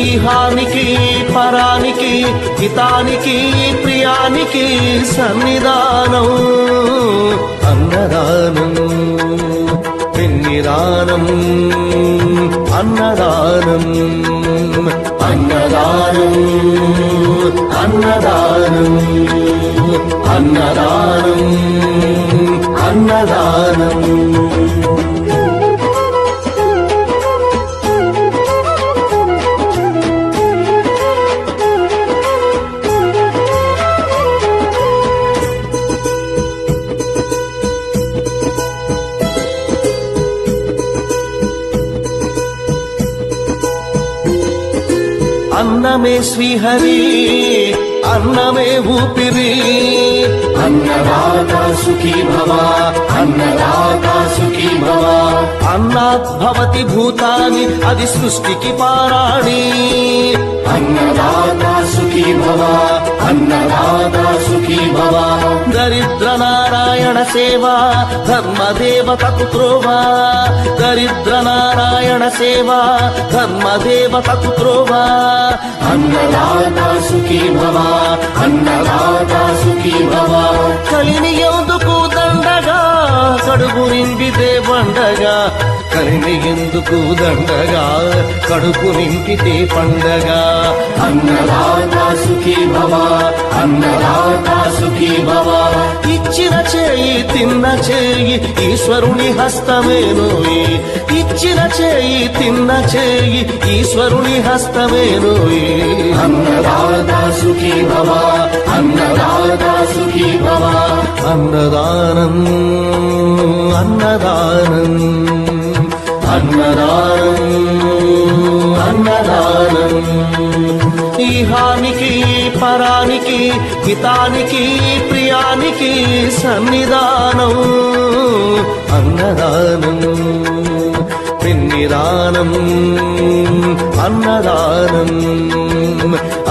ఈహానికి పరానికి హితానికి ప్రియానికి సన్నిధానం అన్నదానం పెన్నిదానం అన్నదానం అన్నదానం అన్నదానం అన్నదానం అన్నదానం. అన్నమే శ్రీహరి అన్నమే ఊపిరి అన్నదాతా సుఖీ భవ అన్నదాతా సుఖీ భవ. అన్నాత్ భవతి భూతాని అది సృష్టికి పారాణి అన్నదాతా సుఖీ భవ అన్నదాతా సుఖీ భవ. దరిద్ర నారాయణ సేవ ధర్మదేవతకు త్రోవా దరిద్ర నారాయణ సేవ ధర్మదేవతకు త్రోవా. అన్నదాతా సుఖీ భవ అన్నదాతా సుఖీ భవ. కలిని ఎందుకు దండగా కడుపు నింపితే పండగా కలిని ఎందుకు దండగా కడుపు నింపితే పండగా. అన్నదాతా సుఖీ భవ అన్నదాతా సుఖీ భవ. ఇచ్చిన చేయి తిన్న చేయి ఈశ్వరుని హస్తమేనోయి ఇచ్చిన చేయి తిన్న చేయి ఈశ్వరుని హస్తమేనోయి. అన్నదాతా సుఖీ భవ అన్నదాతా సుఖీ భవ. అన్నదానం అన్నదానం అన్నదానం అన్నదానం. ఈహానికి పరానికి హితానికి ప్రియానికి సన్నిధానం అన్నదానం పెన్నిదానం అన్నదానం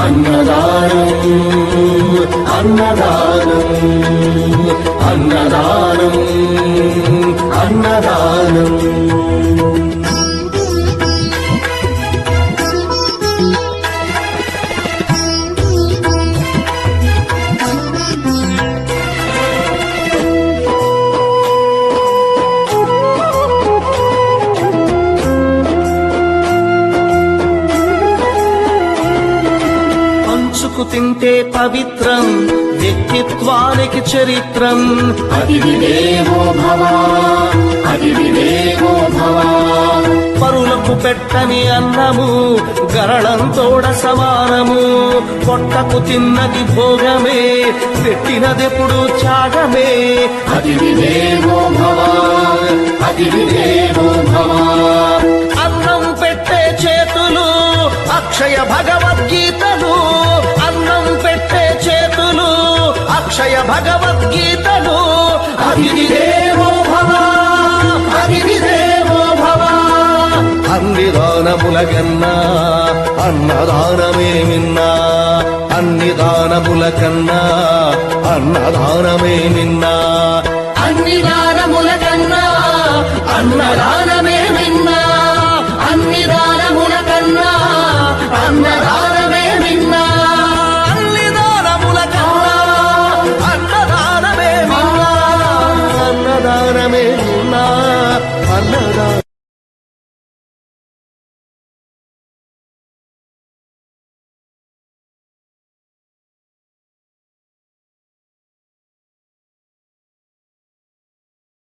అన్నదానం అన్నదానం అన్నదానం అన్నదానం. తింటే పవిత్రం వ్యక్తిత్వానికి చరిత్రం అతిథిదేవో భవ అతిథిదేవో భవ. పరులకు పెట్టని అన్నము గరళంతోడ సమానము పొట్టకు తిన్నది భోగమే పెట్టినదెప్పుడు త్యాగమే. అతిథిదేవో భవ అతిథిదేవో భవ. అన్నం పెట్టే చేతులు అక్షయ భగవద్గీతలు అన్నం పెట్టే చేతులు అక్షయ భగవద్గీతలు. అతిథిదేవో భవ అతిథిదేవో భవ. అన్ని దానములకన్నా అన్నదానమే మిన్నా అన్ని దానముల కన్నా అన్నదానమే మిన్నా అన్ని దానముల కన్నా అన్నదానమే మిన్నా అన్ని దానముల కన్నా అన్న